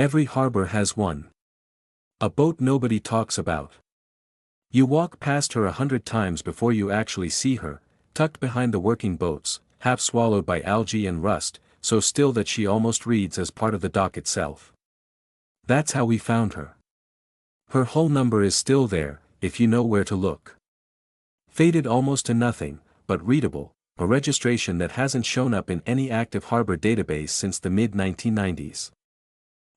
Every harbor has one. A boat nobody talks about. You walk past her 100 times before you actually see her, tucked behind the working boats, half swallowed by algae and rust, so still that she almost reads as part of the dock itself. That's how we found her. Her hull number is still there, if you know where to look. Faded almost to nothing, but readable, a registration that hasn't shown up in any active harbor database since the mid-1990s.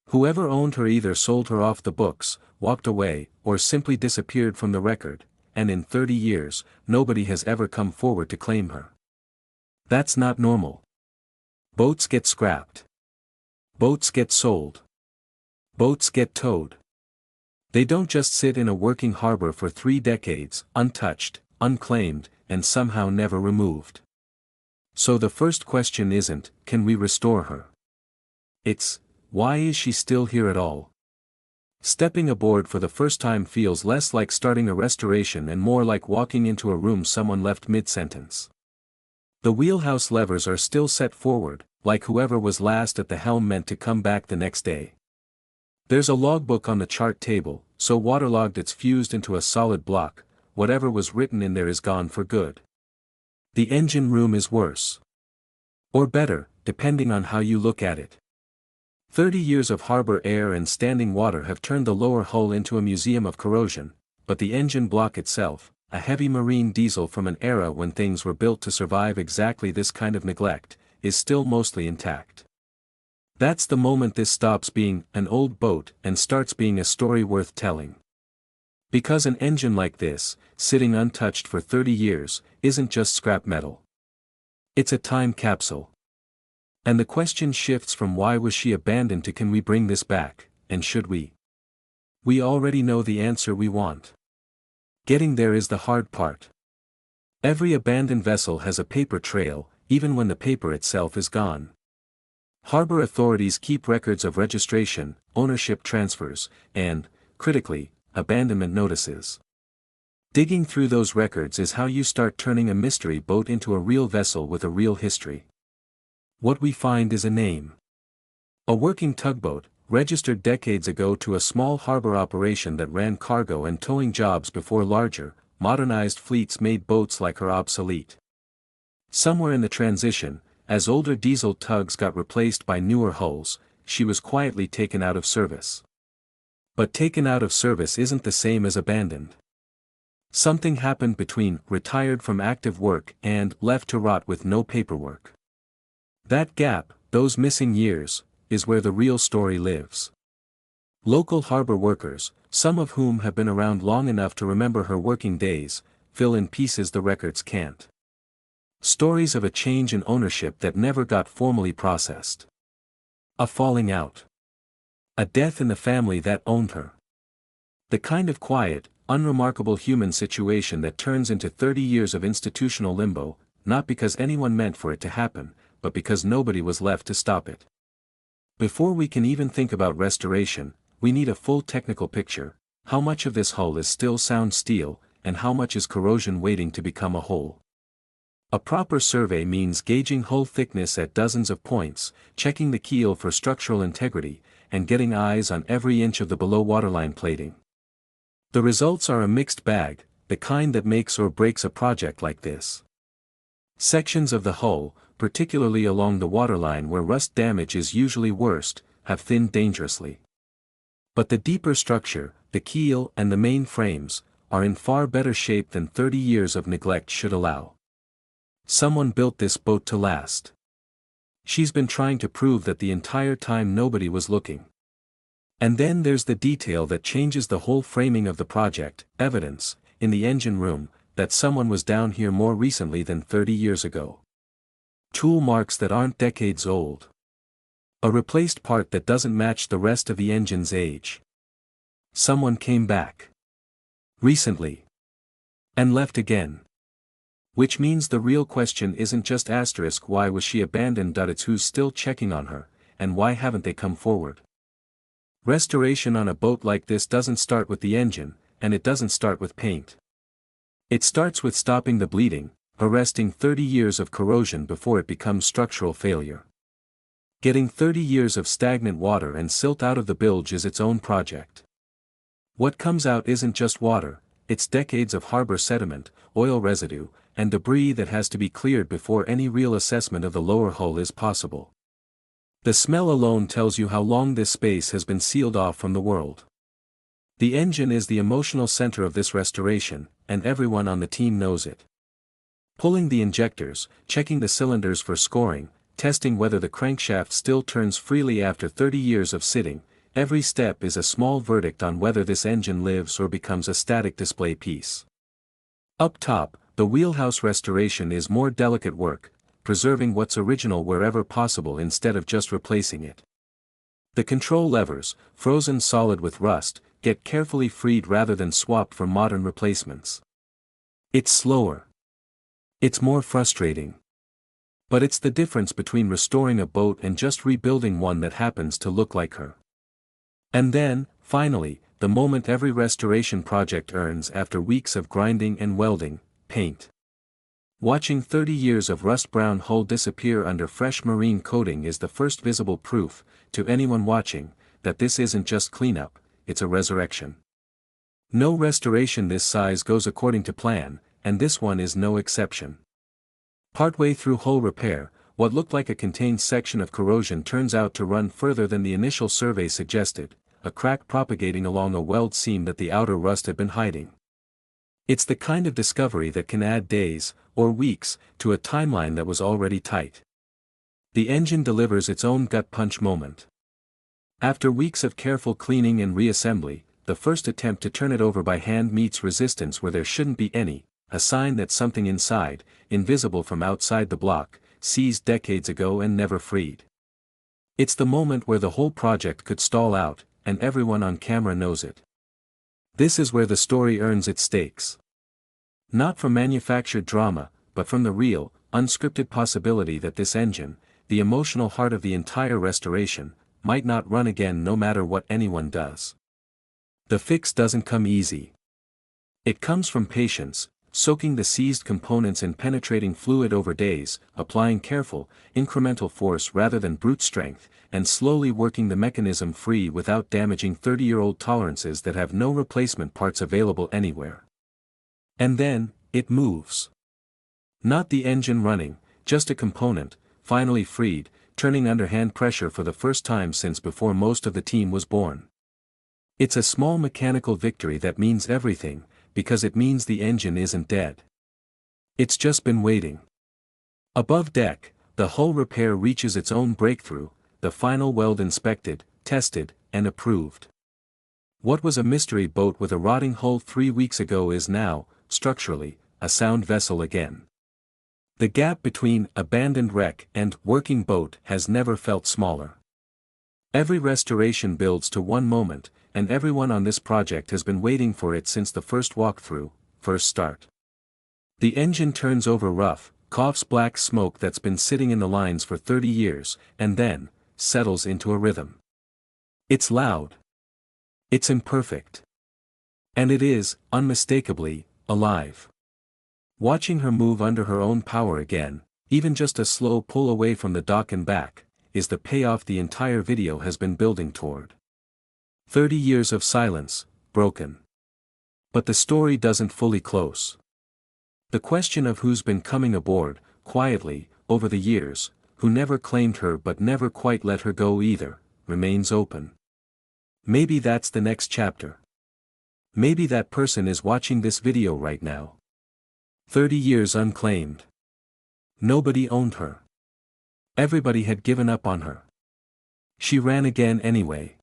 Whoever owned her either sold her off the books, walked away, or simply disappeared from the record, and in 30 years, nobody has ever come forward to claim her. That's not normal. Boats get scrapped. Boats get sold. Boats get towed. They don't just sit in a working harbor for 3 decades, untouched, unclaimed, and somehow never removed. So the first question isn't, can we restore her? It's, why is she still here at all? Stepping aboard for the first time feels less like starting a restoration and more like walking into a room someone left mid-sentence. The wheelhouse levers are still set forward, like whoever was last at the helm meant to come back the next day. There's a logbook on the chart table, so waterlogged it's fused into a solid block, whatever was written in there is gone for good. The engine room is worse. Or better, depending on how you look at it. 30 years of harbor air and standing water have turned the lower hull into a museum of corrosion, but the engine block itself, a heavy marine diesel from an era when things were built to survive exactly this kind of neglect, is still mostly intact. That's the moment this stops being an old boat and starts being a story worth telling. Because an engine like this, sitting untouched for 30 years, isn't just scrap metal. It's a time capsule. And the question shifts from why was she abandoned to can we bring this back, and should we? We already know the answer we want. Getting there is the hard part. Every abandoned vessel has a paper trail, even when the paper itself is gone. Harbor authorities keep records of registration, ownership transfers, and, critically, abandonment notices. Digging through those records is how you start turning a mystery boat into a real vessel with a real history. What we find is a name. A working tugboat, registered decades ago to a small harbor operation that ran cargo and towing jobs before larger, modernized fleets made boats like her obsolete. Somewhere in the transition, as older diesel tugs got replaced by newer hulls, she was quietly taken out of service. But taken out of service isn't the same as abandoned. Something happened between retired from active work and left to rot with no paperwork. That gap, those missing years, is where the real story lives. Local harbor workers, some of whom have been around long enough to remember her working days, fill in pieces the records can't. Stories of a change in ownership that never got formally processed. A falling out. A death in the family that owned her. The kind of quiet, unremarkable human situation that turns into 30 years of institutional limbo, not because anyone meant for it to happen, but because nobody was left to stop it. Before we can even think about restoration, we need a full technical picture: how much of this hull is still sound steel, and how much is corrosion waiting to become a hole. A proper survey means gauging hull thickness at dozens of points, checking the keel for structural integrity, and getting eyes on every inch of the below waterline plating. The results are a mixed bag, the kind that makes or breaks a project like this. Sections of the hull, particularly along the waterline where rust damage is usually worst, have thinned dangerously. But the deeper structure, the keel and the main frames, are in far better shape than 30 years of neglect should allow. Someone built this boat to last. She's been trying to prove that the entire time nobody was looking. And then there's the detail that changes the whole framing of the project: evidence, in the engine room, that someone was down here more recently than 30 years ago. Tool marks that aren't decades old. A replaced part that doesn't match the rest of the engine's age. Someone came back. Recently. And left again. Which means the real question isn't just asterisk why was she abandoned, it's who's still checking on her, and why haven't they come forward. Restoration on a boat like this doesn't start with the engine, and it doesn't start with paint. It starts with stopping the bleeding, arresting 30 years of corrosion before it becomes structural failure. Getting 30 years of stagnant water and silt out of the bilge is its own project. What comes out isn't just water, it's decades of harbor sediment, oil residue, and debris that has to be cleared before any real assessment of the lower hull is possible. The smell alone tells you how long this space has been sealed off from the world. The engine is the emotional center of this restoration, and everyone on the team knows it. Pulling the injectors, checking the cylinders for scoring, testing whether the crankshaft still turns freely after 30 years of sitting, every step is a small verdict on whether this engine lives or becomes a static display piece. Up top, the wheelhouse restoration is more delicate work, preserving what's original wherever possible instead of just replacing it. The control levers, frozen solid with rust, get carefully freed rather than swapped for modern replacements. It's slower. It's more frustrating. But it's the difference between restoring a boat and just rebuilding one that happens to look like her. And then, finally, the moment every restoration project earns after weeks of grinding and welding, paint. Watching 30 years of rust-brown hull disappear under fresh marine coating is the first visible proof, to anyone watching, that this isn't just cleanup, it's a resurrection. No restoration this size goes according to plan, and this one is no exception. Partway through hull repair, what looked like a contained section of corrosion turns out to run further than the initial survey suggested, a crack propagating along a weld seam that the outer rust had been hiding. It's the kind of discovery that can add days, or weeks, to a timeline that was already tight. The engine delivers its own gut punch moment. After weeks of careful cleaning and reassembly, the first attempt to turn it over by hand meets resistance where there shouldn't be any, a sign that something inside, invisible from outside the block, seized decades ago and never freed. It's the moment where the whole project could stall out, and everyone on camera knows it. This is where the story earns its stakes. Not from manufactured drama, but from the real, unscripted possibility that this engine, the emotional heart of the entire restoration, might not run again no matter what anyone does. The fix doesn't come easy. It comes from patience, soaking the seized components in penetrating fluid over days, applying careful, incremental force rather than brute strength, and slowly working the mechanism free without damaging 30-year-old tolerances that have no replacement parts available anywhere. And then, it moves. Not the engine running, just a component, finally freed, turning under hand pressure for the first time since before most of the team was born. It's a small mechanical victory that means everything, because it means the engine isn't dead. It's just been waiting. Above deck, the hull repair reaches its own breakthrough, the final weld inspected, tested, and approved. What was a mystery boat with a rotting hull 3 weeks ago is now, structurally, a sound vessel again. The gap between abandoned wreck and working boat has never felt smaller. Every restoration builds to one moment, and everyone on this project has been waiting for it since the first walkthrough, first start. The engine turns over rough, coughs black smoke that's been sitting in the lines for 30 years, and then, settles into a rhythm. It's loud. It's imperfect. And it is, unmistakably, alive. Watching her move under her own power again, even just a slow pull away from the dock and back, is the payoff the entire video has been building toward. 30 years of silence, broken. But the story doesn't fully close. The question of who's been coming aboard, quietly, over the years, who never claimed her but never quite let her go either, remains open. Maybe that's the next chapter. Maybe that person is watching this video right now. 30 years unclaimed. Nobody owned her. Everybody had given up on her. She ran again anyway.